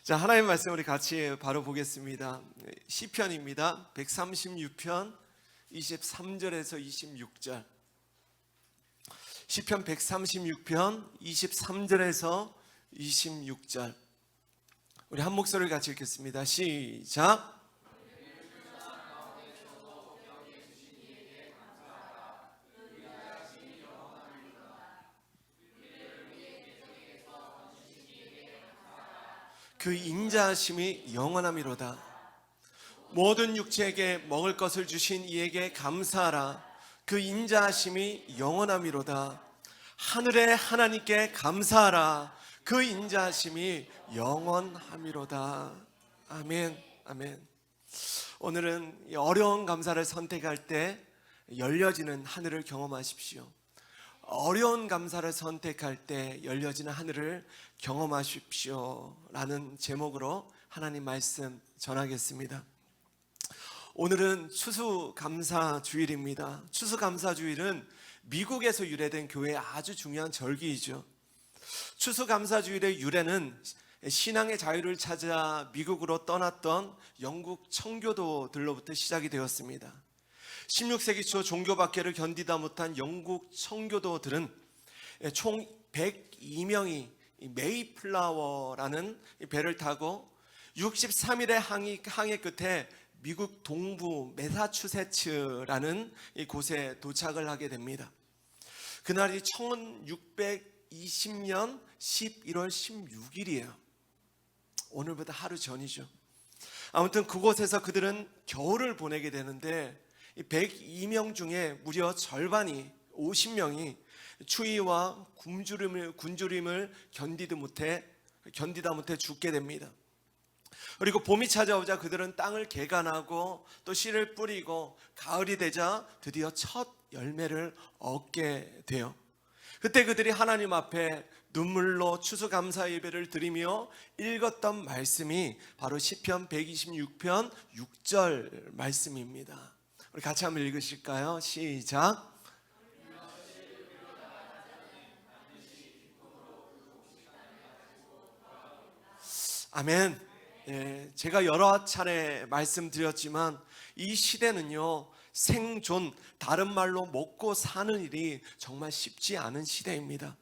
자, 하나님의 말씀 우리 같이 바로 보겠습니다. 시편입니다. 136편 23절에서 26절. 시편 136편 23절에서 26절. 우리 한 목소리를 같이 읽겠습니다. 시작. 그 인자하심이 영원함이로다. 모든 육체에게 먹을 것을 주신 이에게 감사하라. 그 인자하심이 영원함이로다. 하늘의 하나님께 감사하라. 그 인자하심이 영원함이로다. 아멘. 아멘. 오늘은 어려운 감사를 선택할 때 열려지는 하늘을 경험하십시오. 어려운 감사를 선택할 때 열려지는 하늘을 경험하십시오 라는 제목으로 하나님 말씀 전하겠습니다. 오늘은 추수감사주일입니다. 추수감사주일은 미국에서 유래된 교회의 아주 중요한 절기이죠. 추수감사주일의 유래는 신앙의 자유를 찾아 미국으로 떠났던 영국 청교도들로부터 시작이 되었습니다. 16세기 초 종교박해를 견디다 못한 영국 청교도들은 총 102명이 메이플라워라는 배를 타고 63일의 항해 끝에 미국 동부 매사추세츠라는 곳에 도착을 하게 됩니다. 그날이 1620년 11월 16일이에요. 오늘보다 하루 전이죠. 아무튼 그곳에서 그들은 겨울을 보내게 되는데 102명 중에 무려 절반이 50명이 추위와 굶주림을 견디다 못해 죽게 됩니다. 그리고 봄이 찾아오자 그들은 땅을 개간하고 또 씨를 뿌리고 가을이 되자 드디어 첫 열매를 얻게 돼요. 그때 그들이 하나님 앞에 눈물로 추수감사 예배를 드리며 읽었던 말씀이 바로 시편 126편 6절 말씀입니다. 우리 같이 한번 읽으실까요? 시작. 아멘. 예, 제가 여러 차례 말씀드렸지만 이 시대는요, 생존, 다른 말로 먹고 사는 일이 정말 쉽지 않은 시대입니다.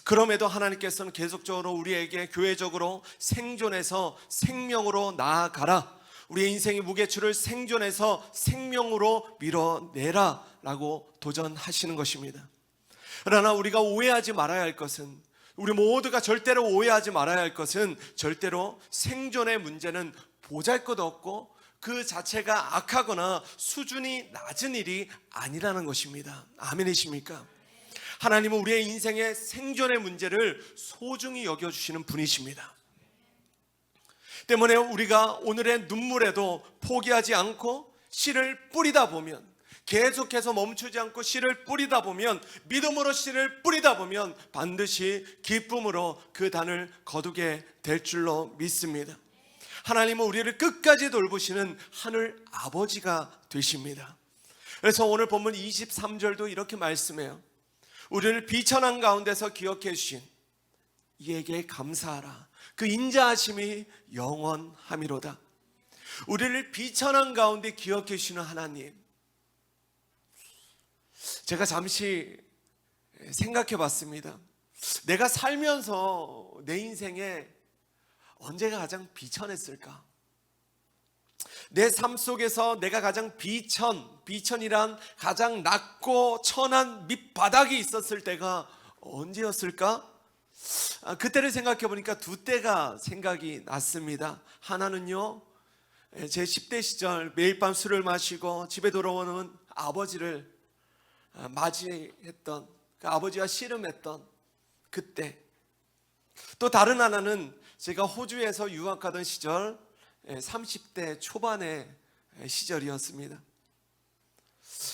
그럼에도 하나님께서는 계속적으로 우리에게 교회적으로 생존해서 생명으로 나아가라, 우리의 인생의 무게추를 생존해서 생명으로 밀어내라 라고 도전하시는 것입니다. 그러나 우리가 오해하지 말아야 할 것은, 우리 모두가 절대로 오해하지 말아야 할 것은, 절대로 생존의 문제는 보잘것없고 그 자체가 악하거나 수준이 낮은 일이 아니라는 것입니다. 아멘이십니까? 하나님은 우리의 인생의 생존의 문제를 소중히 여겨주시는 분이십니다. 때문에 우리가 오늘의 눈물에도 포기하지 않고 씨를 뿌리다 보면, 계속해서 멈추지 않고 씨를 뿌리다 보면, 믿음으로 씨를 뿌리다 보면 반드시 기쁨으로 그 단을 거두게 될 줄로 믿습니다. 하나님은 우리를 끝까지 돌보시는 하늘 아버지가 되십니다. 그래서 오늘 본문 23절도 이렇게 말씀해요. 우리를 비천한 가운데서 기억해 주신 이에게 감사하라. 그 인자하심이 영원함이로다. 우리를 비천한 가운데 기억해 주시는 하나님, 제가 잠시 생각해 봤습니다. 내가 살면서 내 인생에 언제가 가장 비천했을까? 내 삶 속에서 내가 가장 비천이란 가장 낮고 천한 밑바닥이 있었을 때가 언제였을까? 그때를 생각해 보니까 두 때가 생각이 났습니다. 하나는요, 제 10대 시절 매일 밤 술을 마시고 집에 돌아오는 아버지를 맞이했던, 그 아버지와 씨름했던 그때. 또 다른 하나는 제가 호주에서 유학하던 시절 30대 초반의 시절이었습니다.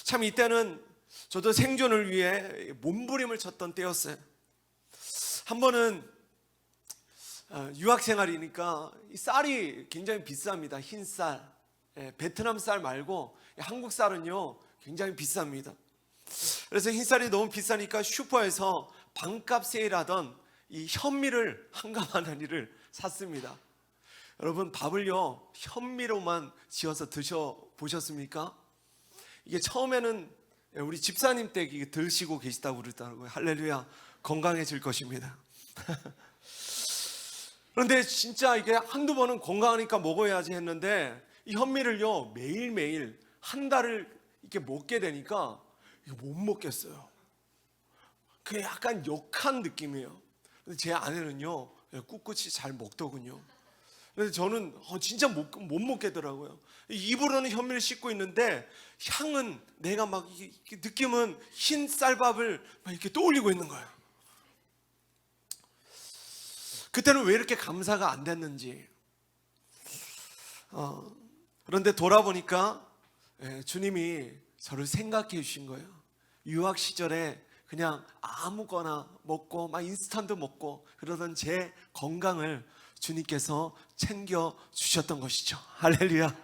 참 이때는 저도 생존을 위해 몸부림을 쳤던 때였어요. 한 번은 유학생활이니까 쌀이 굉장히 비쌉니다. 흰쌀, 베트남 쌀 말고 한국 쌀은요 굉장히 비쌉니다. 그래서 흰쌀이 너무 비싸니까 슈퍼에서 반값 세일하던 이 현미를 한가마나리를 샀습니다. 여러분, 밥을요 현미로만 지어서 드셔보셨습니까? 이게 처음에는 우리 집사님 댁 이게 드시고 계시다고 그러더라고요. 할렐루야, 건강해질 것입니다. 그런데 진짜 이게 한두 번은 건강하니까 먹어야지 했는데 이 현미를요 매일매일 한 달을 이렇게 먹게 되니까 이거 못 먹겠어요. 그게 약간 역한 느낌이에요. 근데 제 아내는요 꿋꿋이 잘 먹더군요. 근데 저는 진짜 못 먹겠더라고요. 입으로는 현미를 씹고 있는데 향은 내가 막 이렇게 느낌은 흰 쌀밥을 막 이렇게 떠올리고 있는 거예요. 그때는 왜 이렇게 감사가 안 됐는지. 그런데 돌아보니까 주님이 저를 생각해 주신 거예요. 유학 시절에 그냥 아무거나 먹고 막 인스턴트 먹고 그러던 제 건강을 주님께서 챙겨 주셨던 것이죠. 할렐루야.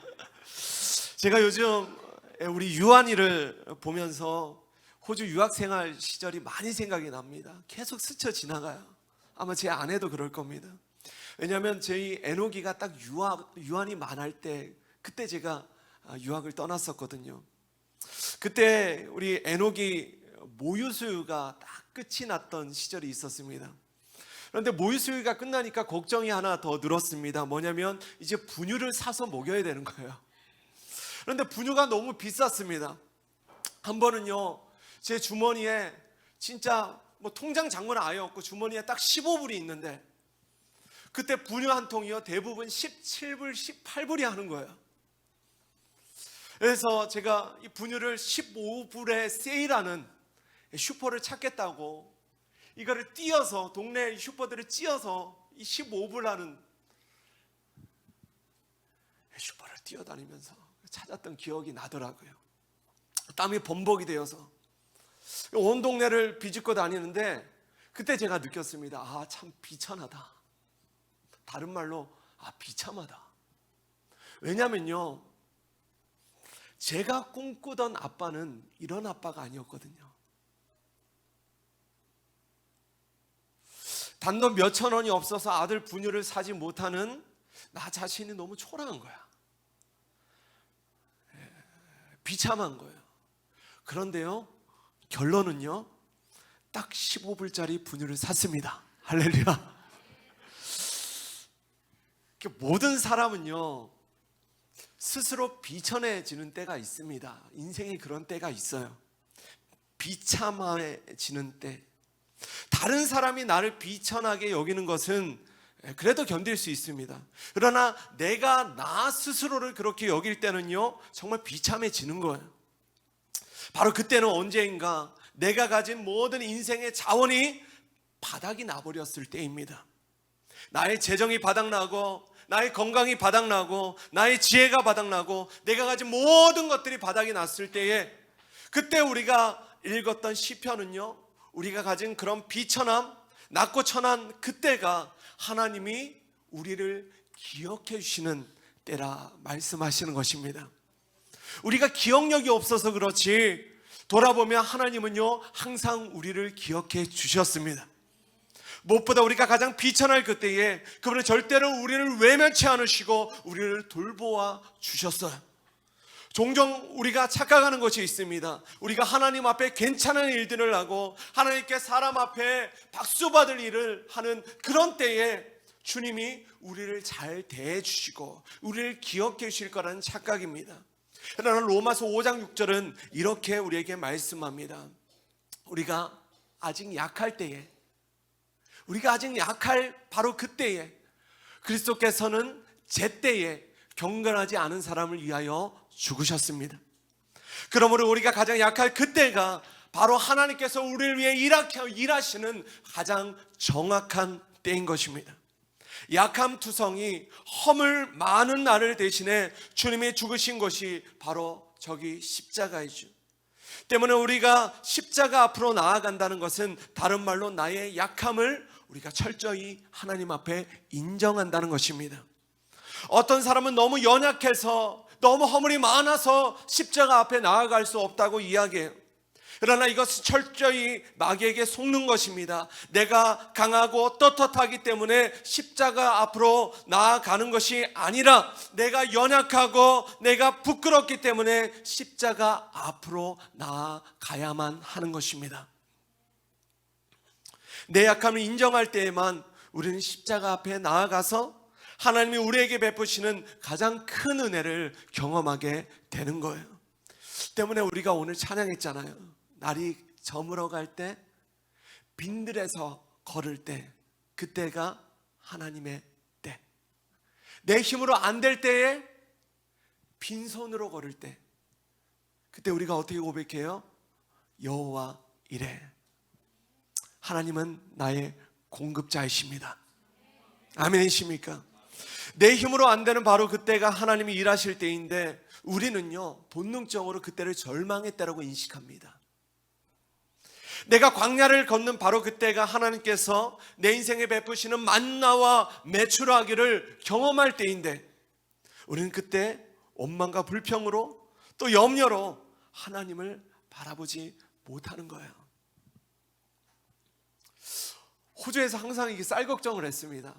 제가 요즘 우리 유한이를 보면서 호주 유학생활 시절이 많이 생각이 납니다. 계속 스쳐 지나가요. 아마 제 아내도 그럴 겁니다. 왜냐하면 저희 에녹이가 딱 유한이 만할 때 그때 제가 유학을 떠났었거든요. 그때 우리 에녹이 모유수유가 딱 끝이 났던 시절이 있었습니다. 그런데 모유수유가 끝나니까 걱정이 하나 더 늘었습니다. 뭐냐면 이제 분유를 사서 먹여야 되는 거예요. 그런데 분유가 너무 비쌌습니다. 한 번은요 제 주머니에 진짜 뭐 통장 잔고는 아예 없고 주머니에 딱 15불이 있는데 그때 분유 한 통이요 대부분 17불, 18불이 하는 거예요. 그래서 제가 이 분유를 15불에 세일하는 슈퍼를 찾겠다고 이거를 띄어서 동네 슈퍼들을 띄어서 이 15불 하는 슈퍼를 뛰어다니면서 찾았던 기억이 나더라고요. 땀이 범벅이 되어서 온 동네를 비집고 다니는데 그때 제가 느꼈습니다. 아, 참 비천하다. 다른 말로 비참하다. 왜냐면요 제가 꿈꾸던 아빠는 이런 아빠가 아니었거든요. 단돈 몇천 원이 없어서 아들 분유를 사지 못하는 나 자신이 너무 초라한 거야. 비참한 거예요. 그런데요 결론은요 딱 15불짜리 분유를 샀습니다. 할렐루야. 모든 사람은요 스스로 비천해지는 때가 있습니다. 인생이 그런 때가 있어요. 비참해지는 때. 다른 사람이 나를 비천하게 여기는 것은 그래도 견딜 수 있습니다. 그러나 내가 나 스스로를 그렇게 여길 때는요 정말 비참해지는 거예요. 바로 그때는 언제인가 내가 가진 모든 인생의 자원이 바닥이 나버렸을 때입니다. 나의 재정이 바닥나고 나의 건강이 바닥나고 나의 지혜가 바닥나고 내가 가진 모든 것들이 바닥이 났을 때에 그때 우리가 읽었던 시편은요 우리가 가진 그런 비천함, 낮고 천한 그때가 하나님이 우리를 기억해 주시는 때라 말씀하시는 것입니다. 우리가 기억력이 없어서 그렇지 돌아보면 하나님은요 항상 우리를 기억해 주셨습니다. 무엇보다 우리가 가장 비천할 그때에 그분은 절대로 우리를 외면치 않으시고 우리를 돌보아 주셨어요. 종종 우리가 착각하는 것이 있습니다. 우리가 하나님 앞에 괜찮은 일들을 하고 하나님께 사람 앞에 박수 받을 일을 하는 그런 때에 주님이 우리를 잘 대해 주시고 우리를 기억해 주실 거라는 착각입니다. 그러나 로마서 5장 6절은 이렇게 우리에게 말씀합니다. 우리가 아직 약할 때에 우리가 아직 약할 바로 그때에 그리스도께서는 제때에 경건하지 않은 사람을 위하여 죽으셨습니다. 그러므로 우리가 가장 약할 그때가 바로 하나님께서 우리를 위해 일하시는 가장 정확한 때인 것입니다. 약함 투성이 허물 많은 나를 대신해 주님이 죽으신 것이 바로 저기 십자가이죠. 때문에 우리가 십자가 앞으로 나아간다는 것은 다른 말로 나의 약함을 우리가 철저히 하나님 앞에 인정한다는 것입니다. 어떤 사람은 너무 연약해서 너무 허물이 많아서 십자가 앞에 나아갈 수 없다고 이야기해요. 그러나 이것은 철저히 마귀에게 속는 것입니다. 내가 강하고 떳떳하기 때문에 십자가 앞으로 나아가는 것이 아니라 내가 연약하고 내가 부끄럽기 때문에 십자가 앞으로 나아가야만 하는 것입니다. 내 약함을 인정할 때에만 우리는 십자가 앞에 나아가서 하나님이 우리에게 베푸시는 가장 큰 은혜를 경험하게 되는 거예요. 때문에 우리가 오늘 찬양했잖아요. 날이 저물어 갈 때, 빈들에서 걸을 때, 그때가 하나님의 때. 내 힘으로 안 될 때에 빈손으로 걸을 때, 그때 우리가 어떻게 고백해요? 여호와 이래, 하나님은 나의 공급자이십니다. 아멘이십니까? 내 힘으로 안 되는 바로 그때가 하나님이 일하실 때인데, 우리는요 본능적으로 그때를 절망의 때라고 인식합니다. 내가 광야를 걷는 바로 그때가 하나님께서 내 인생에 베푸시는 만나와 메추라기를 경험할 때인데, 우리는 그때 원망과 불평으로 또 염려로 하나님을 바라보지 못하는 거예요. 호주에서 항상 이게 쌀 걱정을 했습니다.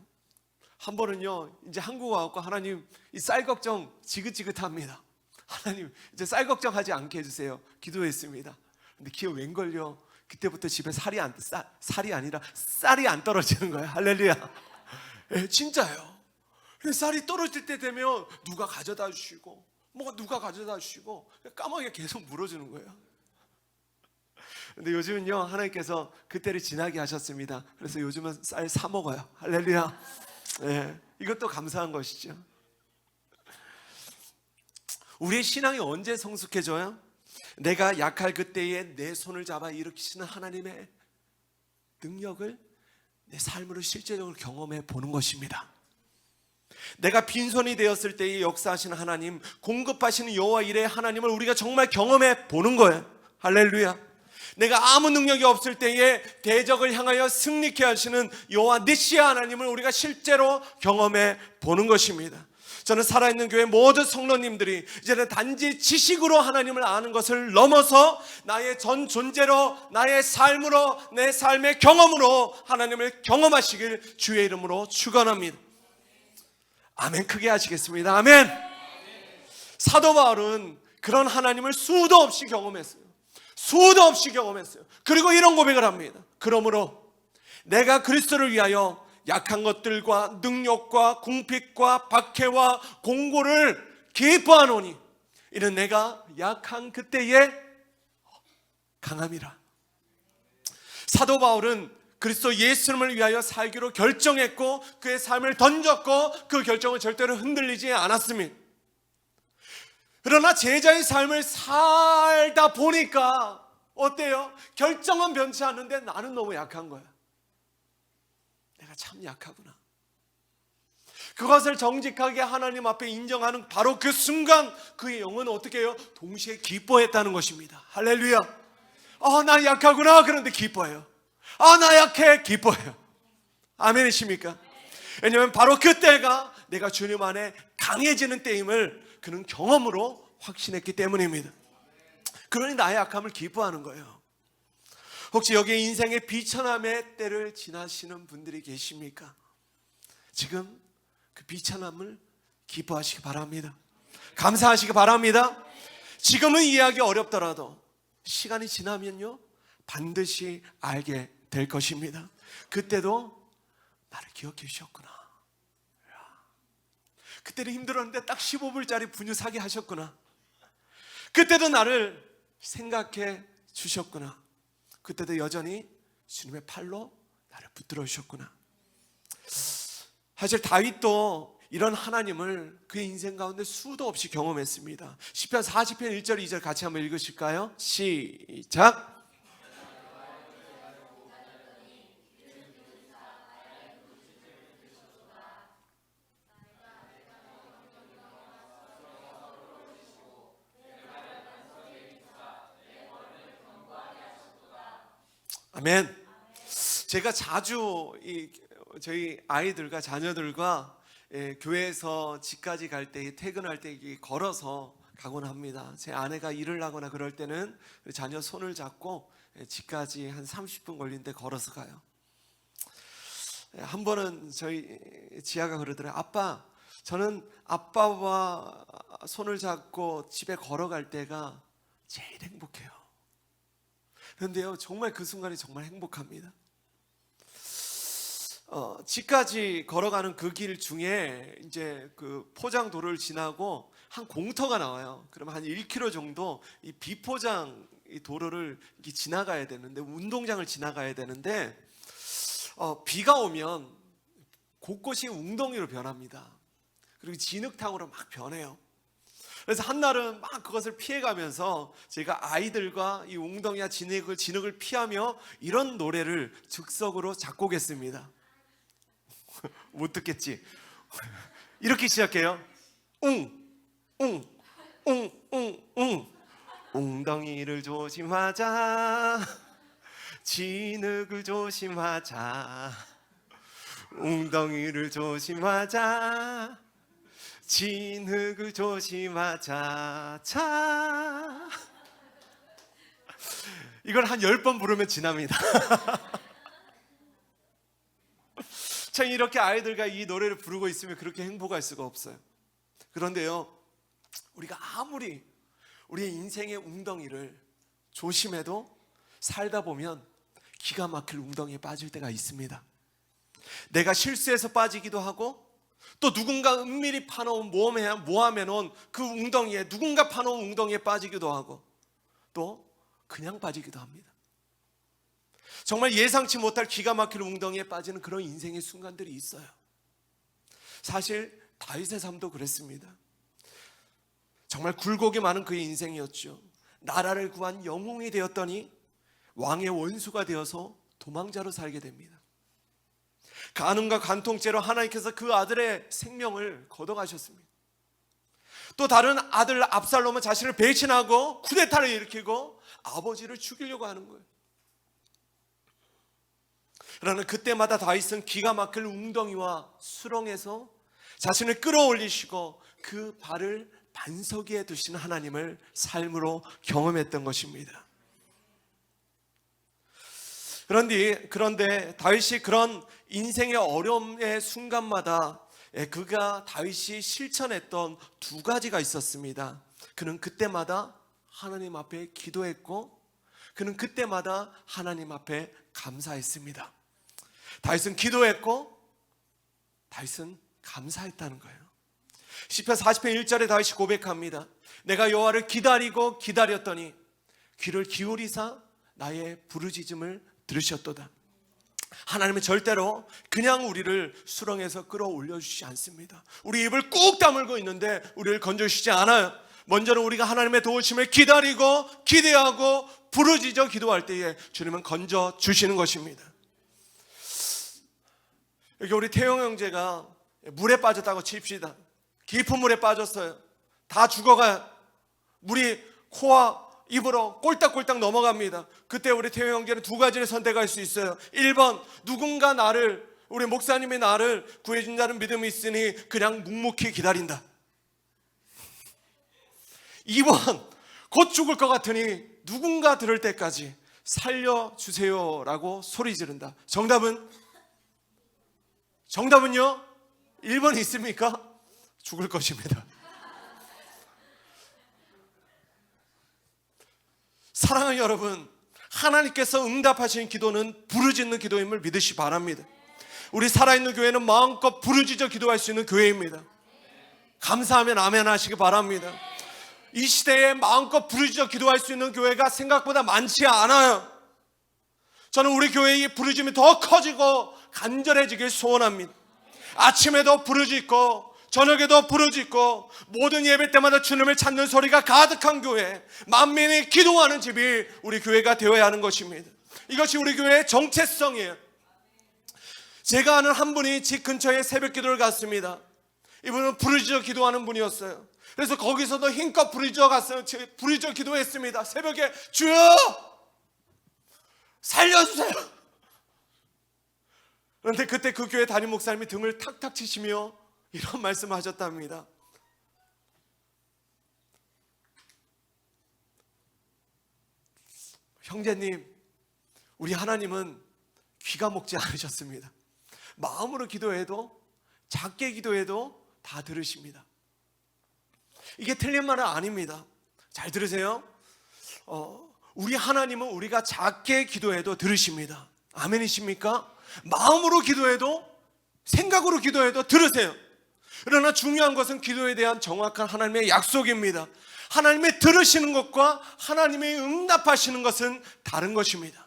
한 번은요, 이제 한국 와갖고 하나님 이 쌀 걱정 지긋지긋합니다. 하나님 이제 쌀 걱정하지 않게 해주세요. 기도했습니다. 근데 기어 웬걸요, 그때부터 집에 살이 아니라 쌀이 안 떨어지는 거예요. 할렐루야. 예, 진짜요. 쌀이 떨어질 때 되면 누가 가져다 주시고 누가 가져다 주시고 까마귀가 계속 물어주는 거예요. 근데 요즘은요 하나님께서 그때를 지나게 하셨습니다. 그래서 요즘은 쌀 사 먹어요. 할렐루야. 예, 이것도 감사한 것이죠. 우리의 신앙이 언제 성숙해져요? 내가 약할 그때에 내 손을 잡아 일으키시는 하나님의 능력을 내 삶으로 실제적으로 경험해 보는 것입니다. 내가 빈손이 되었을 때에 역사하시는 하나님, 공급하시는 여호와 이레의 하나님을 우리가 정말 경험해 보는 거예요. 할렐루야. 내가 아무 능력이 없을 때에 대적을 향하여 승리케 하시는 여호와 니시 하나님을 우리가 실제로 경험해 보는 것입니다. 저는 살아있는 교회 모든 성도님들이 이제는 단지 지식으로 하나님을 아는 것을 넘어서 나의 전 존재로, 나의 삶으로, 내 삶의 경험으로 하나님을 경험하시길 주의 이름으로 축원합니다. 아멘. 크게 하시겠습니다. 아멘. 사도 바울은 그런 하나님을 수도 없이 경험했어요. 수도 없이 경험했어요. 그리고 이런 고백을 합니다. 그러므로 내가 그리스도를 위하여 약한 것들과 능력과 궁핍과 박해와 공고를 기뻐하노니 이는 내가 약한 그때의 강함이라. 사도 바울은 그리스도 예수님을 위하여 살기로 결정했고 그의 삶을 던졌고 그 결정은 절대로 흔들리지 않았습니다. 그러나 제자의 삶을 살다 보니까 어때요? 결정은 변치 않는데 나는 너무 약한 거야. 내가 참 약하구나. 그것을 정직하게 하나님 앞에 인정하는 바로 그 순간 그의 영은 어떻게 해요? 동시에 기뻐했다는 것입니다. 할렐루야. 나 약하구나. 그런데 기뻐해요. 나 약해. 기뻐해요. 아멘이십니까? 왜냐하면 바로 그때가 내가 주님 안에 강해지는 때임을 그는 경험으로 확신했기 때문입니다. 그러니 나의 약함을 기뻐하는 거예요. 혹시 여기 인생의 비천함의 때를 지나시는 분들이 계십니까? 지금 그 비천함을 기뻐하시기 바랍니다. 감사하시기 바랍니다. 지금은 이해하기 어렵더라도 시간이 지나면요 반드시 알게 될 것입니다. 그때도 나를 기억해 주셨구나. 그때는 힘들었는데 딱 15불짜리 분유 사게 하셨구나. 그때도 나를 생각해 주셨구나. 그때도 여전히 주님의 팔로 나를 붙들어 주셨구나. 사실 다윗도 이런 하나님을 그의 인생 가운데 수도 없이 경험했습니다. 시편 40편 1절 2절 같이 한번 읽으실까요? 시작. 아멘. 제가 자주 저희 아이들과 자녀들과 교회에서 집까지 갈 때 퇴근할 때 걸어서 가곤 합니다. 제 아내가 일을 하거나 그럴 때는 자녀 손을 잡고 집까지 한 30분 걸리는데 걸어서 가요. 한 번은 저희 지아가 그러더라고요. 아빠, 저는 아빠와 손을 잡고 집에 걸어갈 때가 제일 행복해요. 그런데요, 정말 그 순간이 정말 행복합니다. 집까지 걸어가는 그 길 중에 이제 그 포장도로를 지나고 한 공터가 나와요. 그러면 한 1km 정도 이 비포장 이 도로를 이렇게 지나가야 되는데, 운동장을 지나가야 되는데, 비가 오면 곳곳이 웅덩이로 변합니다. 그리고 진흙탕으로 막 변해요. 그래서 한날은 막 그것을 피해가면서 제가 아이들과 이 웅덩이와 진흙을 피하며 이런 노래를 즉석으로 작곡했습니다. 못 듣겠지? 이렇게 시작해요. 웅덩이를 조심하자, 진흙을 조심하자, 웅덩이를 조심하자, 진흙을 조심하자. 자, 이걸 한 10번 부르면 지납니다. 참, 이렇게 아이들과 이 노래를 부르고 있으면 그렇게 행복할 수가 없어요. 그런데요, 우리가 아무리 우리의 인생의 웅덩이를 조심해도 살다 보면 기가 막힐 웅덩이에 빠질 때가 있습니다. 내가 실수해서 빠지기도 하고, 또 누군가 은밀히 파놓은 모함해놓은 그 웅덩이에, 누군가 파놓은 웅덩이에 빠지기도 하고, 또 그냥 빠지기도 합니다. 정말 예상치 못할 기가 막힐 웅덩이에 빠지는 그런 인생의 순간들이 있어요. 사실 다윗의 삶도 그랬습니다. 정말 굴곡이 많은 그의 인생이었죠. 나라를 구한 영웅이 되었더니 왕의 원수가 되어서 도망자로 살게 됩니다. 간음과 간통죄로 하나님께서 그 아들의 생명을 걷어가셨습니다. 또 다른 아들 압살롬은 자신을 배신하고 쿠데타를 일으키고 아버지를 죽이려고 하는 거예요. 그러나 그때마다 다윗은 기가 막힐 웅덩이와 수렁에서 자신을 끌어올리시고 그 발을 반석 위에 두시는 하나님을 삶으로 경험했던 것입니다. 그런데 다윗이 그런 인생의 어려움의 순간마다 다윗이 실천했던 두 가지가 있었습니다. 그는 그때마다 하나님 앞에 기도했고, 그는 그때마다 하나님 앞에 감사했습니다. 다윗은 기도했고, 다윗은 감사했다는 거예요. 시편 40편 1절에 다윗이 고백합니다. 내가 여호와를 기다리고 기다렸더니 귀를 기울이사 나의 부르짖음을 들으셨도다. 하나님은 절대로 그냥 우리를 수렁에서 끌어올려 주시지 않습니다. 우리 입을 꾹 다물고 있는데 우리를 건져주시지 않아요. 먼저는 우리가 하나님의 도우심을 기다리고 기대하고 부르짖어 기도할 때에 주님은 건져주시는 것입니다. 여기 우리 태용 형제가 물에 빠졌다고 칩시다. 깊은 물에 빠졌어요. 다 죽어가요. 물이 코와 입으로 꼴딱꼴딱 넘어갑니다. 그때 우리 태호 형제는 두 가지를 선택할 수 있어요. 1번, 누군가 우리 목사님이 나를 구해준다는 믿음이 있으니 그냥 묵묵히 기다린다. 2번, 곧 죽을 것 같으니 누군가 들을 때까지 살려주세요라고 소리 지른다. 정답은요? 1번이 있습니까? 죽을 것입니다. 사랑하는 여러분, 하나님께서 응답하시는 기도는 부르짖는 기도임을 믿으시 바랍니다. 우리 살아있는 교회는 마음껏 부르짖어 기도할 수 있는 교회입니다. 감사하면 아멘 하시기 바랍니다. 이 시대에 마음껏 부르짖어 기도할 수 있는 교회가 생각보다 많지 않아요. 저는 우리 교회의 부르짖음이 더 커지고 간절해지길 소원합니다. 아침에도 부르짖고 저녁에도 부르짖고 모든 예배 때마다 주님을 찾는 소리가 가득한 교회, 만민이 기도하는 집이 우리 교회가 되어야 하는 것입니다. 이것이 우리 교회의 정체성이에요. 제가 아는 한 분이 집 근처에 새벽 기도를 갔습니다. 이분은 부르짖어 기도하는 분이었어요. 그래서 거기서도 힘껏 부르짖어 기도했습니다. 새벽에 주여 살려주세요. 그런데 그때 그 교회 담임 목사님이 등을 탁탁 치시며 이런 말씀을 하셨답니다. 형제님, 우리 하나님은 귀가 먹지 않으셨습니다. 마음으로 기도해도, 작게 기도해도 다 들으십니다. 이게 틀린 말은 아닙니다. 잘 들으세요. 우리 하나님은 우리가 작게 기도해도 들으십니다. 아멘이십니까? 마음으로 기도해도, 생각으로 기도해도 들으세요. 그러나 중요한 것은 기도에 대한 정확한 하나님의 약속입니다. 하나님의 들으시는 것과 하나님의 응답하시는 것은 다른 것입니다.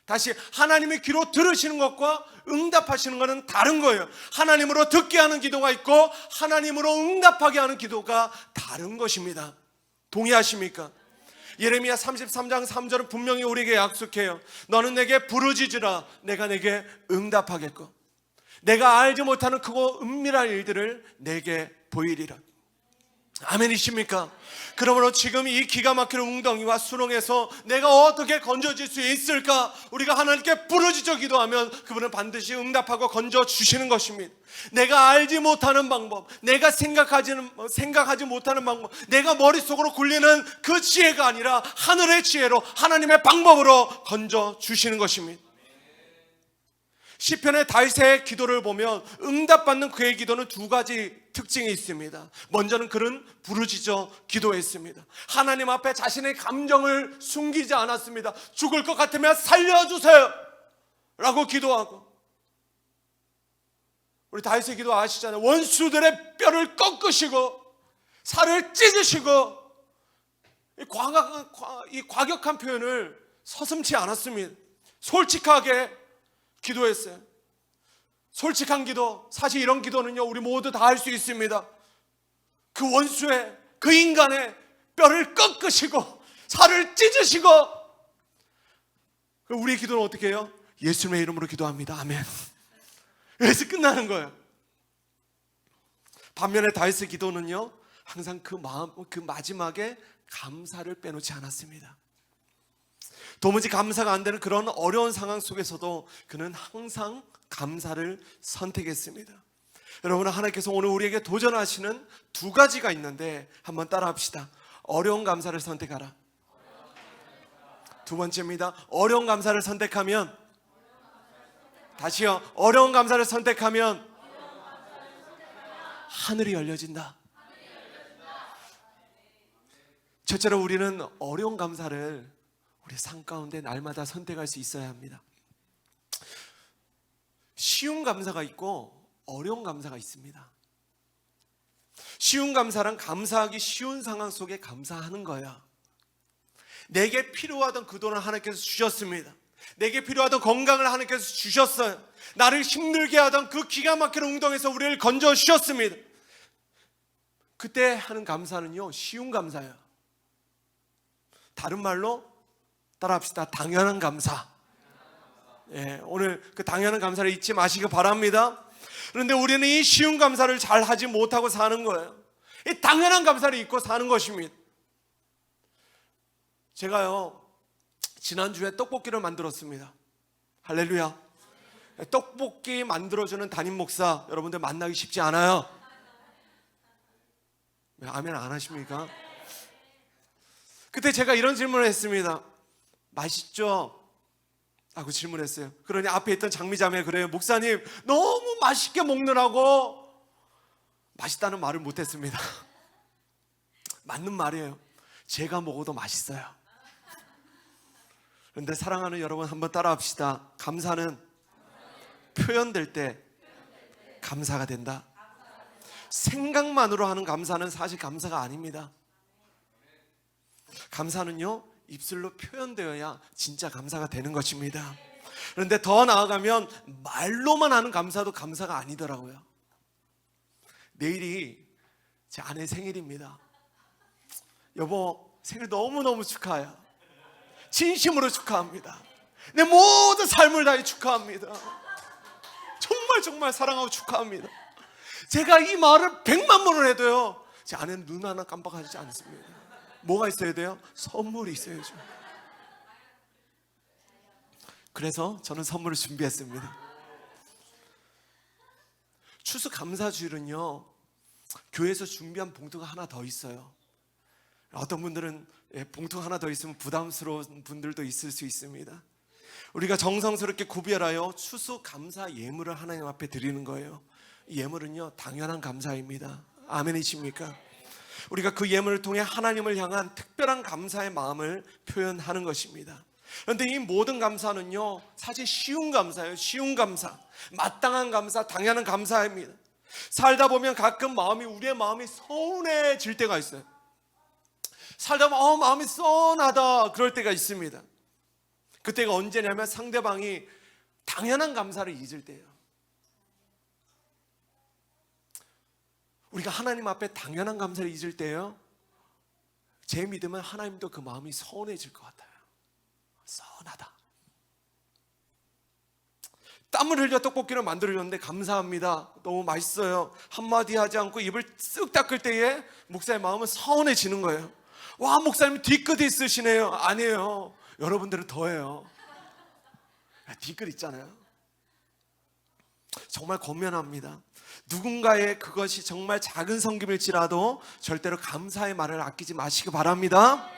다시, 하나님의 귀로 들으시는 것과 응답하시는 것은 다른 거예요. 하나님으로 듣게 하는 기도가 있고 하나님으로 응답하게 하는 기도가 다른 것입니다. 동의하십니까? 예레미야 33장 3절은 분명히 우리에게 약속해요. 너는 내게 부르짖으라, 내가 내게 응답하겠고 내가 알지 못하는 크고 은밀한 일들을 내게 보이리라. 아멘이십니까? 그러므로 지금 이 기가 막히는 웅덩이와 수렁에서 내가 어떻게 건져질 수 있을까? 우리가 하나님께 부르짖어 기도하면 그분은 반드시 응답하고 건져주시는 것입니다. 내가 알지 못하는 방법, 내가 생각하지 못하는 방법, 내가 머릿속으로 굴리는 그 지혜가 아니라 하늘의 지혜로, 하나님의 방법으로 건져주시는 것입니다. 시편의 다윗의 기도를 보면 응답받는 그의 기도는 두 가지 특징이 있습니다. 먼저는 그는 부르짖어 기도했습니다. 하나님 앞에 자신의 감정을 숨기지 않았습니다. 죽을 것 같으면 살려주세요 라고 기도하고, 우리 다윗의 기도 아시잖아요. 원수들의 뼈를 꺾으시고 살을 찢으시고, 이 과격한 표현을 서슴지 않았습니다. 솔직하게 기도했어요. 솔직한 기도, 사실 이런 기도는요 우리 모두 다 할 수 있습니다. 그 원수의, 그 인간의 뼈를 꺾으시고 살을 찢으시고, 우리의 기도는 어떻게 해요? 예수님의 이름으로 기도합니다. 아멘. 그래서 끝나는 거예요. 반면에 다윗의 기도는요 항상 그 마지막에 감사를 빼놓지 않았습니다. 도무지 감사가 안 되는 그런 어려운 상황 속에서도 그는 항상 감사를 선택했습니다. 여러분, 하나님께서 오늘 우리에게 도전하시는 두 가지가 있는데 한번 따라합시다. 어려운 감사를 선택하라. 두 번째입니다. 어려운 감사를 선택하면, 다시요, 어려운 감사를 선택하면 하늘이 열려진다. 첫째로 우리는 어려운 감사를 우리 삶 가운데 날마다 선택할 수 있어야 합니다. 쉬운 감사가 있고 어려운 감사가 있습니다. 쉬운 감사란 감사하기 쉬운 상황 속에 감사하는 거야. 내게 필요하던 그 돈을 하나님께서 주셨습니다. 내게 필요하던 건강을 하나님께서 주셨어요. 나를 힘들게 하던 그 기가 막히는 웅덩이에서 우리를 건져 주셨습니다. 그때 하는 감사는요 쉬운 감사예요. 다른 말로 따라합시다. 당연한 감사. 예, 오늘 그 당연한 감사를 잊지 마시기 바랍니다. 그런데 우리는 이 쉬운 감사를 잘 하지 못하고 사는 거예요. 이 당연한 감사를 잊고 사는 것입니다. 제가요 지난주에 떡볶이를 만들었습니다. 할렐루야. 떡볶이 만들어주는 담임 목사 여러분들 만나기 쉽지 않아요. 왜 아멘 안 하십니까? 그때 제가 이런 질문을 했습니다. 맛있죠? 라고 질문했어요. 그러니 앞에 있던 장미자매 그래요. 목사님 너무 맛있게 먹느라고 맛있다는 말을 못했습니다. 맞는 말이에요. 제가 먹어도 맛있어요. 그런데 사랑하는 여러분 한번 따라합시다. 감사는 표현될 때 감사가 된다. 생각만으로 하는 감사는 사실 감사가 아닙니다. 감사는요 입술로 표현되어야 진짜 감사가 되는 것입니다. 그런데 더 나아가면 말로만 하는 감사도 감사가 아니더라고요. 내일이 제 아내 생일입니다. 여보 생일 너무너무 축하해요. 진심으로 축하합니다. 내 모든 삶을 다해 축하합니다. 정말 사랑하고 축하합니다. 제가 이 말을 100만 번을 해도요 제 아내는 눈 하나 깜빡하지 않습니다. 뭐가 있어야 돼요? 선물이 있어야죠. 그래서 저는 선물을 준비했습니다. 추수 감사주일은요 교회에서 준비한 봉투가 하나 더 있어요. 어떤 분들은 봉투 하나 더 있으면 부담스러운 분들도 있을 수 있습니다. 우리가 정성스럽게 구별하여 추수감사 예물을 하나님 앞에 드리는 거예요. 이 예물은요, 당연한 감사입니다. 아멘이십니까? 우리가 그 예물을 통해 하나님을 향한 특별한 감사의 마음을 표현하는 것입니다. 그런데 이 모든 감사는요, 사실 쉬운 감사예요. 쉬운 감사, 마땅한 감사, 당연한 감사입니다. 살다 보면 가끔 우리의 마음이 서운해질 때가 있어요. 살다 보면 마음이 뻔하다 그럴 때가 있습니다. 그때가 언제냐면 상대방이 당연한 감사를 잊을 때예요. 우리가 하나님 앞에 당연한 감사를 잊을 때요, 제 믿음은 하나님도 그 마음이 서운해질 것 같아요. 서운하다. 땀을 흘려 떡볶이를 만들어줬는데 감사합니다, 너무 맛있어요, 한마디 하지 않고 입을 쓱 닦을 때에 목사의 마음은 서운해지는 거예요. 와, 목사님 뒤끝 있으시네요. 아니에요, 여러분들은 더해요. 뒤끝 있잖아요. 정말 권면합니다. 누군가의 그것이 정말 작은 섬김일지라도 절대로 감사의 말을 아끼지 마시기 바랍니다.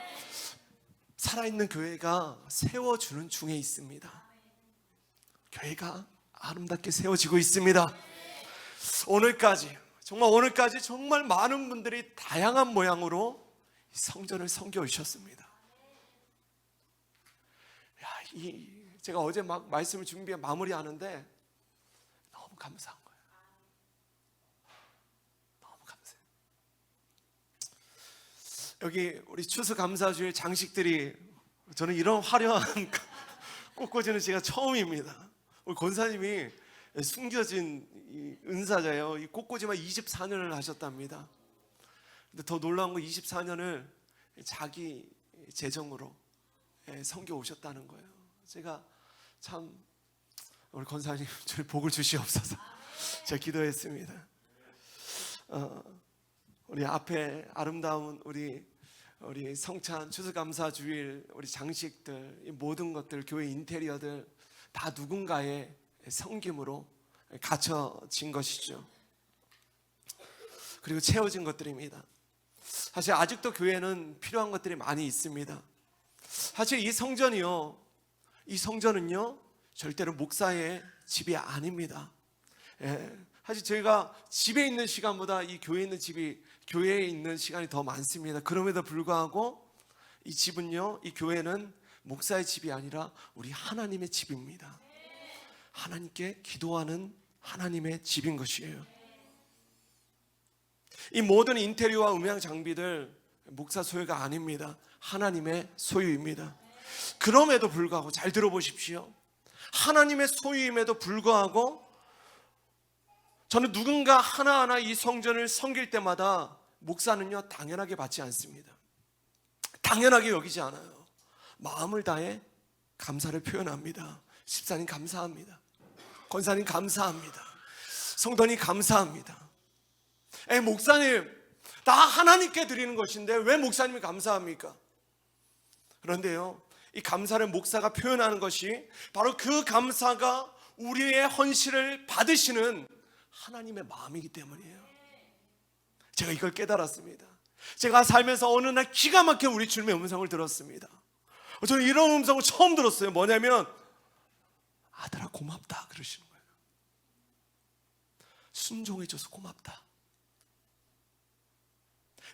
살아있는 교회가 세워주는 중에 있습니다. 교회가 아름답게 세워지고 있습니다. 오늘까지 정말 많은 분들이 다양한 모양으로 성전을 섬겨오셨습니다. 제가 어제 막 말씀을 마무리하는데 너무 감사한 거예요. 너무 감사해요. 여기 우리 추수감사주일 장식들이, 저는 이런 화려한 꽃꽂이는 제가 처음입니다. 우리 권사님이 숨겨진 이 은사자예요. 이 꽃꽂이만 24년을 하셨답니다. 근데 더 놀라운 건 24년을 자기 재정으로 섬겨 오셨다는 거예요. 제가 참, 우리 권사님 저희 복을 주시옵소서. 제가 기도했습니다. 우리 앞에 아름다운 우리 성찬 추수감사주일, 우리 장식들, 이 모든 것들, 교회 인테리어들 다 누군가의 섬김으로 갖춰진 것이죠. 그리고 채워진 것들입니다. 사실 아직도 교회는 필요한 것들이 많이 있습니다. 사실 이 성전은요 절대로 목사의 집이 아닙니다. 사실 저희가 집에 있는 시간보다 이 교회에 있는 시간이 더 많습니다. 그럼에도 불구하고 이 집은요, 이 교회는 목사의 집이 아니라 우리 하나님의 집입니다. 하나님께 기도하는 하나님의 집인 것이에요. 이 모든 인테리어와 음향 장비들 목사 소유가 아닙니다. 하나님의 소유입니다. 그럼에도 불구하고, 잘 들어보십시오, 하나님의 소유임에도 불구하고 저는 누군가 하나하나 이 성전을 섬길 때마다 목사는요 당연하게 받지 않습니다. 당연하게 여기지 않아요. 마음을 다해 감사를 표현합니다. 집사님 감사합니다, 권사님 감사합니다, 성도님 감사합니다. 목사님, 다 하나님께 드리는 것인데 왜 목사님이 감사합니까? 그런데요, 이 감사를 목사가 표현하는 것이 바로 그 감사가 우리의 헌신을 받으시는 하나님의 마음이기 때문이에요. 제가 이걸 깨달았습니다. 제가 살면서 어느 날 기가 막히게 우리 주님의 음성을 들었습니다. 저는 이런 음성을 처음 들었어요. 뭐냐면, 아들아 고맙다 그러시는 거예요. 순종해줘서 고맙다,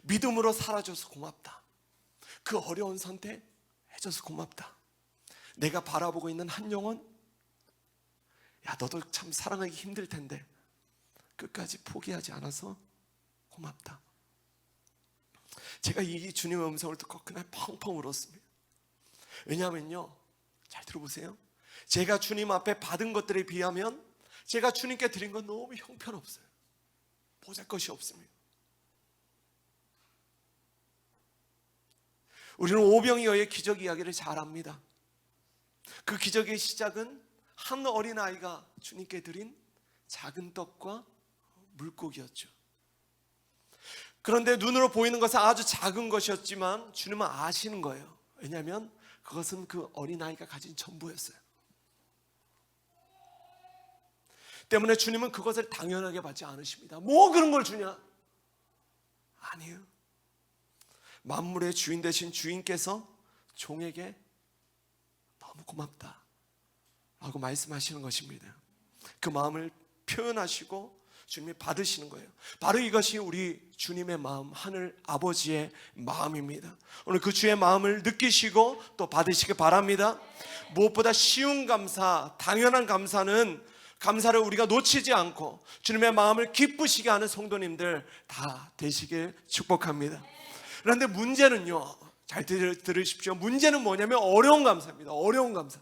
믿음으로 살아줘서 고맙다, 그 어려운 선택 해줘서 고맙다, 내가 바라보고 있는 한 영혼, 야 너도 참 사랑하기 힘들 텐데 끝까지 포기하지 않아서 고맙다. 제가 이 주님의 음성을 듣고 그날 펑펑 울었습니다. 왜냐하면요, 잘 들어보세요, 제가 주님 앞에 받은 것들에 비하면 제가 주님께 드린 건 너무 형편없어요. 보잘것이 없습니다. 우리는 오병이어의 기적 이야기를 잘 압니다. 그 기적의 시작은 한 어린아이가 주님께 드린 작은 떡과 물고기였죠. 그런데 눈으로 보이는 것은 아주 작은 것이었지만 주님은 아시는 거예요. 왜냐하면 그것은 그 어린아이가 가진 전부였어요. 때문에 주님은 그것을 당연하게 받지 않으십니다. 뭐 그런 걸 주냐? 아니에요. 만물의 주인 되신 주인께서 종에게 너무 고맙다 라고 말씀하시는 것입니다. 그 마음을 표현하시고 주님이 받으시는 거예요. 바로 이것이 우리 주님의 마음, 하늘 아버지의 마음입니다. 오늘 그 주의 마음을 느끼시고 또 받으시기 바랍니다. 무엇보다 쉬운 감사, 당연한 감사는 감사를 우리가 놓치지 않고 주님의 마음을 기쁘시게 하는 성도님들 다 되시길 축복합니다. 그런데 문제는요, 잘 들으십시오. 문제는 뭐냐면 어려운 감사입니다. 어려운 감사.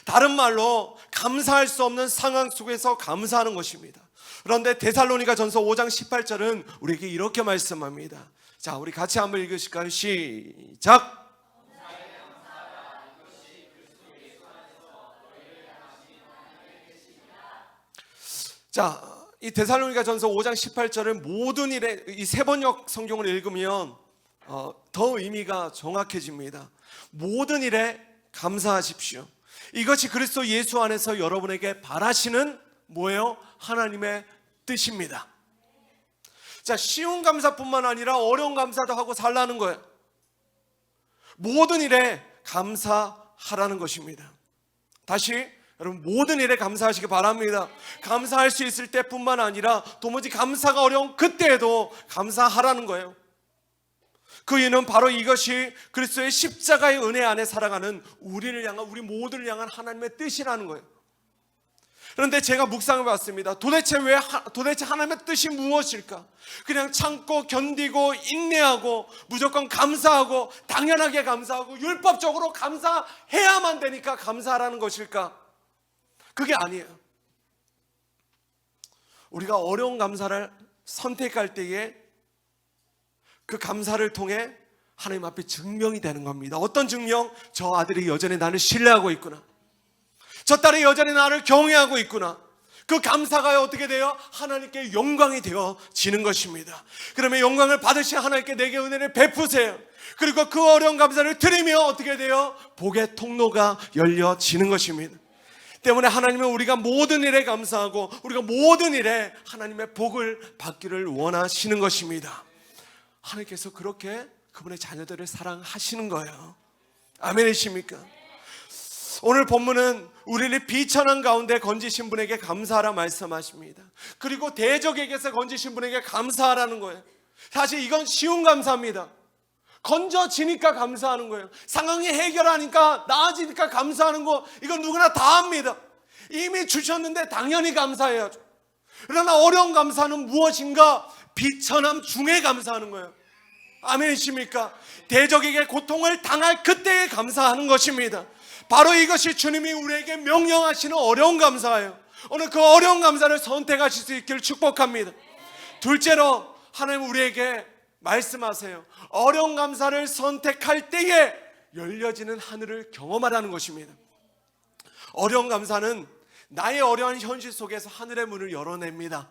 다른 말로 감사할 수 없는 상황 속에서 감사하는 것입니다. 그런데 데살로니가전서 5장 18절은 우리에게 이렇게 말씀합니다. 자, 우리 같이 한번 읽으실까요? 시작. 자, 이 데살로니가전서 5장 18절은 모든 일에, 이 세 번역 성경을 읽으면 더 의미가 정확해집니다. 모든 일에 감사하십시오. 이것이 그리스도 예수 안에서 여러분에게 바라시는 뭐예요? 하나님의 뜻입니다. 자, 쉬운 감사뿐만 아니라 어려운 감사도 하고 살라는 거예요. 모든 일에 감사하라는 것입니다. 다시 여러분, 모든 일에 감사하시기 바랍니다. 감사할 수 있을 때뿐만 아니라 도무지 감사가 어려운 그때에도 감사하라는 거예요. 그 이유는 바로 이것이 그리스도의 십자가의 은혜 안에 살아가는 우리를 향한, 우리 모두를 향한 하나님의 뜻이라는 거예요. 그런데 제가 묵상해 봤습니다. 도대체 하나님의 뜻이 무엇일까? 그냥 참고 견디고 인내하고 무조건 감사하고 당연하게 감사하고 율법적으로 감사해야만 되니까 감사하라는 것일까? 그게 아니에요. 우리가 어려운 감사를 선택할 때에 그 감사를 통해 하나님 앞에 증명이 되는 겁니다. 어떤 증명? 저 아들이 여전히 나를 신뢰하고 있구나. 저 딸이 여전히 나를 경외하고 있구나. 그 감사가 어떻게 돼요? 하나님께 영광이 되어지는 것입니다. 그러면 영광을 받으신 하나님께 내게 은혜를 베푸세요. 그리고 그 어려운 감사를 드리며 어떻게 돼요? 복의 통로가 열려지는 것입니다. 때문에 하나님은 우리가 모든 일에 감사하고 우리가 모든 일에 하나님의 복을 받기를 원하시는 것입니다. 하나님께서 그렇게 그분의 자녀들을 사랑하시는 거예요. 아멘이십니까? 오늘 본문은 우리를 비천한 가운데 건지신 분에게 감사하라 말씀하십니다. 그리고 대적에게서 건지신 분에게 감사하라는 거예요. 사실 이건 쉬운 감사입니다. 건져지니까 감사하는 거예요. 상황이 해결하니까, 나아지니까 감사하는 거, 이건 누구나 다 합니다. 이미 주셨는데 당연히 감사해야죠. 그러나 어려운 감사는 무엇인가? 비천함 중에 감사하는 거예요. 아멘이십니까? 대적에게 고통을 당할 그때에 감사하는 것입니다. 바로 이것이 주님이 우리에게 명령하시는 어려운 감사예요. 오늘 그 어려운 감사를 선택하실 수 있기를 축복합니다. 둘째로 하나님 우리에게 말씀하세요. 어려운 감사를 선택할 때에 열려지는 하늘을 경험하라는 것입니다. 어려운 감사는 나의 어려운 현실 속에서 하늘의 문을 열어냅니다.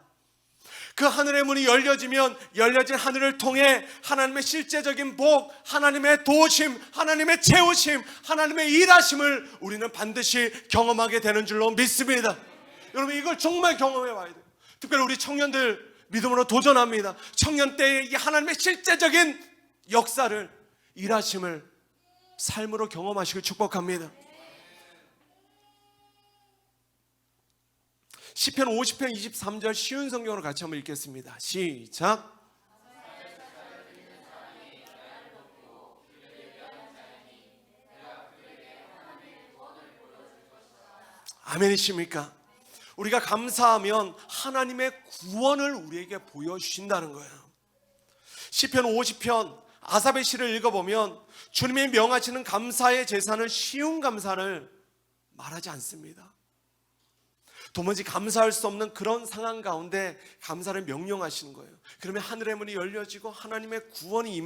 그 하늘의 문이 열려지면 열려진 하늘을 통해 하나님의 실제적인 복, 하나님의 도우심, 하나님의 채우심, 하나님의 일하심을 우리는 반드시 경험하게 되는 줄로 믿습니다. 여러분, 이걸 정말 경험해 봐야 돼요. 특별히 우리 청년들 믿음으로 도전합니다. 청년 때의 이 하나님의 실제적인 역사를, 일하심을 삶으로 경험하시길 축복합니다. 시편 50편 23절 쉬운 성경으로 같이 한번 읽겠습니다. 시작. 아멘이십니까? 우리가 감사하면 하나님의 구원을 우리에게 보여주신다는 거예요. 시편 50편 아삽의 시를 읽어보면 주님이 명하시는 감사의 제사는 쉬운 감사를 말하지 않습니다. 도무지 감사할 수 없는 그런 상황 가운데 감사를 명령하시는 거예요. 그러면 하늘의 문이 열려지고 하나님의 구원이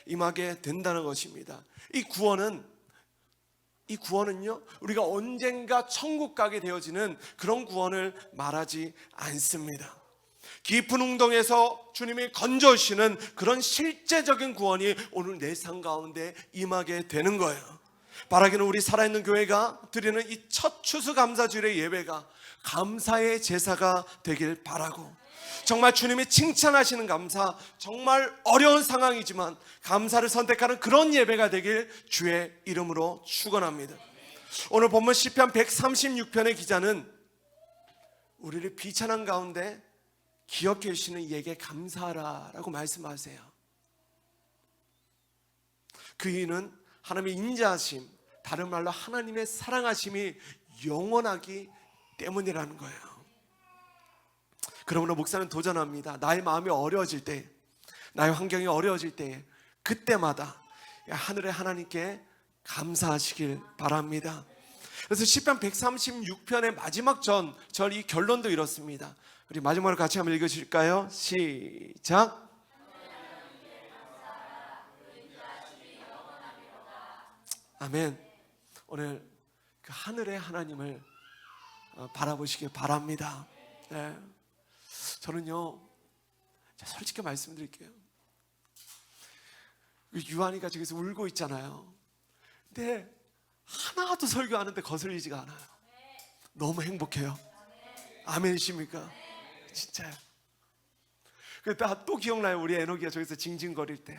임하게 된다는 것입니다. 이 구원은요, 우리가 언젠가 천국 가게 되어지는 그런 구원을 말하지 않습니다. 깊은 웅덩이에서 주님이 건져주시는 그런 실제적인 구원이 오늘 내 삶 가운데 임하게 되는 거예요. 바라기는 우리 살아있는 교회가 드리는 이 첫 추수감사주일의 예배가 감사의 제사가 되길 바라고, 정말 주님이 칭찬하시는 감사, 정말 어려운 상황이지만 감사를 선택하는 그런 예배가 되길 주의 이름으로 축원합니다. 오늘 본문 시편 136편의 기자는 우리를 비천한 가운데 기억해 주시는 이에게 감사하라라고 말씀하세요. 그 이유는 하나님의 인자하심, 다른 말로 하나님의 사랑하심이 영원하기 때문이라는 거예요. 그러므로 목사는 도전합니다. 나의 마음이 어려워질 때, 나의 환경이 어려워질 때, 그때마다 하늘의 하나님께 감사하시길 바랍니다. 그래서 시편 136편의 마지막 절 이 결론도 이렇습니다. 우리 마지막으로 같이 한번 읽으실까요? 시작. 아멘. 오늘 그 하늘의 하나님을 바라보시길 바랍니다. 네. 저는요, 솔직히 말씀드릴게요. 유한이가 저기서 울고 있잖아요. 근데 하나도 설교하는데 거슬리지가 않아요. 너무 행복해요. 아멘이십니까? 진짜요. 그때 또 기억나요. 우리 에녹이가 저기서 징징거릴 때.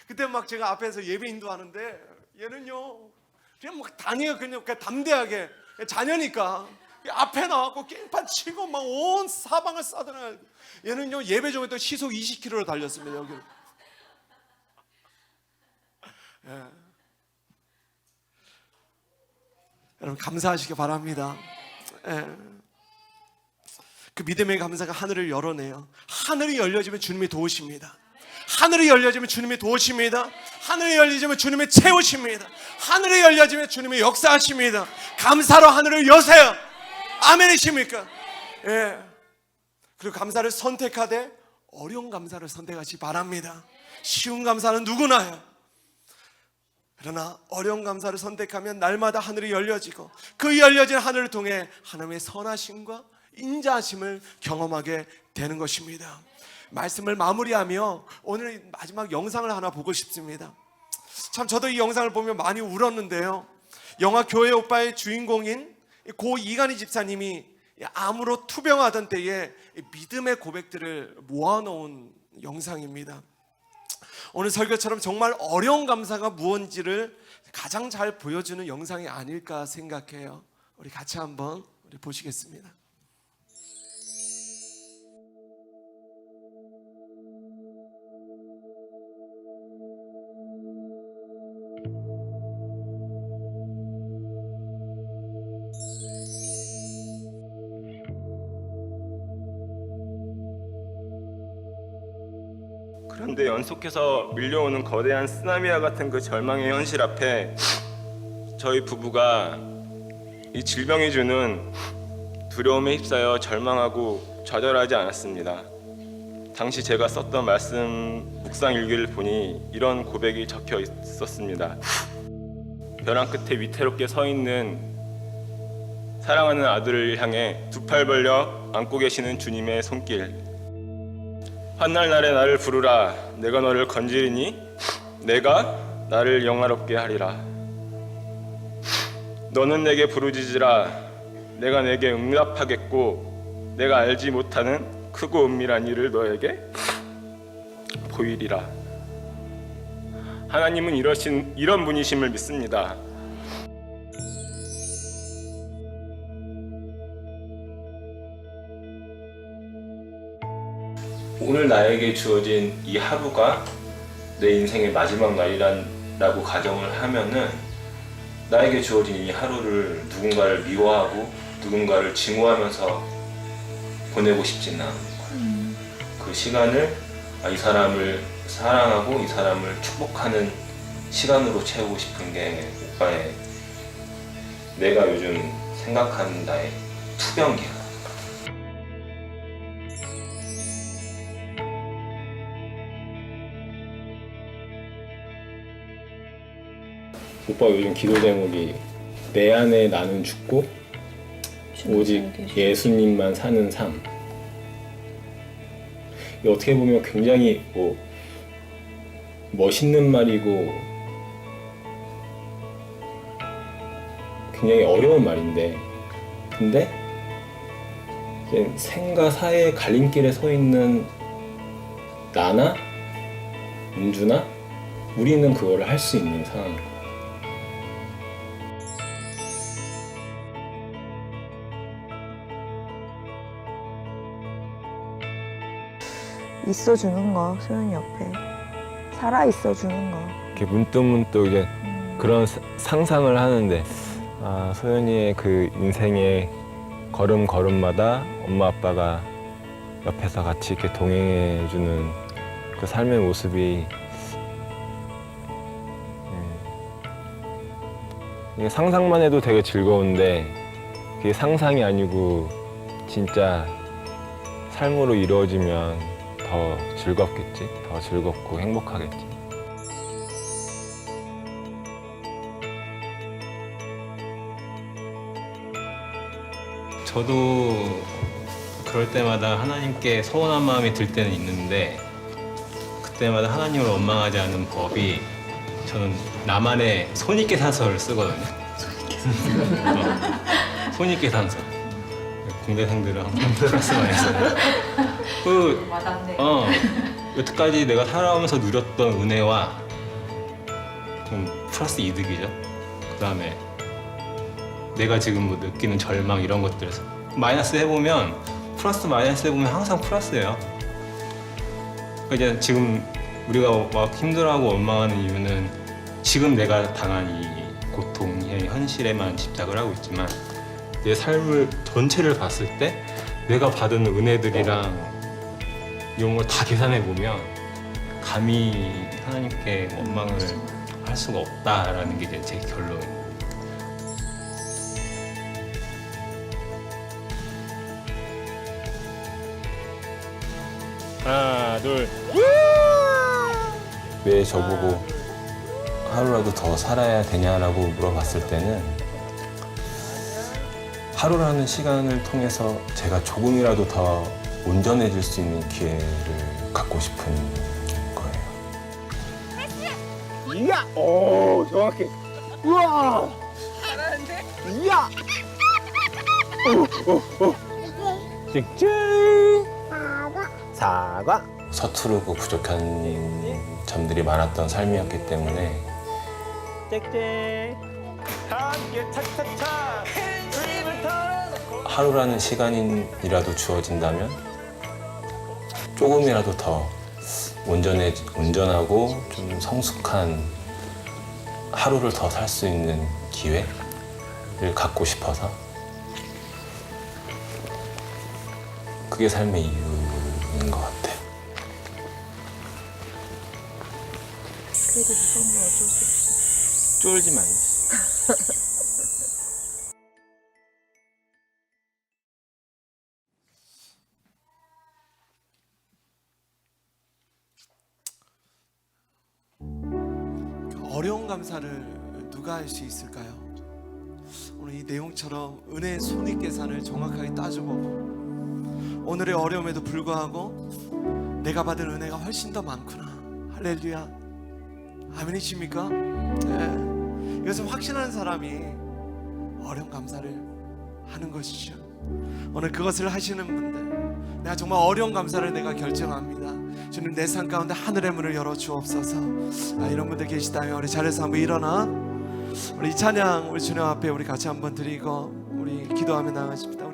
그때 막 제가 앞에서 예배 인도하는데 얘는요, 그냥 막 다녀요. 그냥 담대하게. 자녀니까. 앞에 나왔고 깽판 치고 막 온 사방을 싸들어요. 얘는요, 예배 중에 또 시속 20km로 달렸습니다. 여기를. 예. 여러분 감사하시기 바랍니다. 예. 그 믿음의 감사가 하늘을 열어내요. 하늘이 열려지면 주님이 도우십니다. 하늘이 열려지면 주님이 도우십니다. 하늘이 열리지면 주님이 채우십니다. 하늘이 열려지면 주님이 역사하십니다. 감사로 하늘을 여세요. 아멘이십니까? 예. 그리고 감사를 선택하되 어려운 감사를 선택하시기 바랍니다. 쉬운 감사는 누구나요. 그러나 어려운 감사를 선택하면 날마다 하늘이 열려지고 그 열려진 하늘을 통해 하나님의 선하심과 인자하심을 경험하게 되는 것입니다. 말씀을 마무리하며 오늘 마지막 영상을 하나 보고 싶습니다. 참 저도 이 영상을 보면 많이 울었는데요. 영화 교회 오빠의 주인공인 고 이간희 집사님이 암으로 투병하던 때에 믿음의 고백들을 모아놓은 영상입니다. 오늘 설교처럼 정말 어려운 감사가 무엇인지를 가장 잘 보여주는 영상이 아닐까 생각해요. 우리 같이 한번 보시겠습니다. 그런데 연속해서 밀려오는 거대한 쓰나미와 같은 그 절망의 현실 앞에 저희 부부가 이 질병이 주는 두려움에 휩싸여 절망하고 좌절하지 않았습니다. 당시 제가 썼던 말씀 묵상 일기를 보니 이런 고백이 적혀 있었습니다. 벼랑 끝에 위태롭게 서 있는 사랑하는 아들을 향해 두 팔 벌려 안고 계시는 주님의 손길. 환날 날에 나를 부르라. 내가 너를 건지리니 내가 나를 영화롭게 하리라. 너는 내게 부르짖으라. 내가 내게 응답하겠고 내가 알지 못하는 크고 은밀한 일을 너에게 보이리라. 하나님은 이런 분이심을 믿습니다. 오늘 나에게 주어진 이 하루가 내 인생의 마지막 날이라고 가정을 하면은 나에게 주어진 이 하루를 누군가를 미워하고 누군가를 증오하면서 보내고 싶지는 않은 거예요. 그 시간을 이 사람을 사랑하고 이 사람을 축복하는 시간으로 채우고 싶은 게 오빠의 내가 요즘 생각하는 나의 투병기야. 오빠 요즘 기도 제목이 내 안에 나는 죽고 오직 예수님만 사는 삶. 이게 어떻게 보면 굉장히 멋있는 말이고 굉장히 어려운 말인데, 근데 이제 생과 사의 갈림길에 서 있는 나나 은주나 우리는 그거를 할 수 있는 상황인 거야. 있어주는 거, 소연이 옆에 살아 있어주는 거. 이렇게 문득문득 이제 그런 상상을 하는데 소연이의 그 인생의 걸음걸음마다 엄마 아빠가 옆에서 같이 이렇게 동행해주는 그 삶의 모습이 이게 상상만 해도 되게 즐거운데 그게 상상이 아니고 진짜 삶으로 이루어지면 더 즐겁겠지, 더 즐겁고 행복하겠지. 저도 그럴 때마다 하나님께 서운한 마음이 들 때는 있는데 그때마다 하나님을 원망하지 않는 법이 저는 나만의 손익계산서를 쓰거든요. 손익계산서. 공대생들은 항상 플러스 마이너스. 여태까지 내가 살아오면서 누렸던 은혜와 좀 플러스 이득이죠. 그 다음에 내가 지금 뭐 느끼는 절망 이런 것들에서 마이너스 해보면 플러스 마이너스 해보면 항상 플러스예요. 그러니까 이제 지금 우리가 막 힘들어하고 원망하는 이유는 지금 내가 당한 이 고통의 현실에만 집착을 하고 있지만 내 삶을 전체를 봤을 때 내가 받은 은혜들이랑 이런 걸 다 계산해 보면 감히 하나님께 원망을 할 수가 없다라는 게 이제 제 결론입니다. 하나, 둘. 왜 저보고 하루라도 더 살아야 되냐라고 물어봤을 때는 하루라는 시간을 통해서 제가 조금이라도 더 온전해질 수 있는 기회를 갖고 싶은 거예요. 이야! 오, 정확해. 우와! 잘하는데? 이야! 찍찍! 사과. 서투르고 부족한 점들이 많았던 삶이었기 때문에 짹짹. 함께 착착착. 하루라는 시간이라도 주어진다면 조금이라도 더 온전하고 좀 성숙한 하루를 더 살 수 있는 기회를 갖고 싶어서 그게 삶의 이유인 것 같아요. 그래도 무서운 건 어쩔 수 없어. 쫄지 말지. 어려운 감사를 누가 할 수 있을까요? 오늘 이 내용처럼 은혜의 손익계산을 정확하게 따져보고 오늘의 어려움에도 불구하고 내가 받은 은혜가 훨씬 더 많구나. 할렐루야. 아멘이십니까? 네. 이것을 확신하는 사람이 어려운 감사를 하는 것이죠. 오늘 그것을 하시는 분들, 내가 정말 어려운 감사를 내가 결정합니다. 주님, 내 삶 가운데 하늘의 문을 열어 주옵소서. 이런 분들 계시다면 우리 자리에서 한번 일어나 우리 이 찬양 우리 주님 앞에 우리 같이 한번 드리고 우리 기도하며 나가십니다.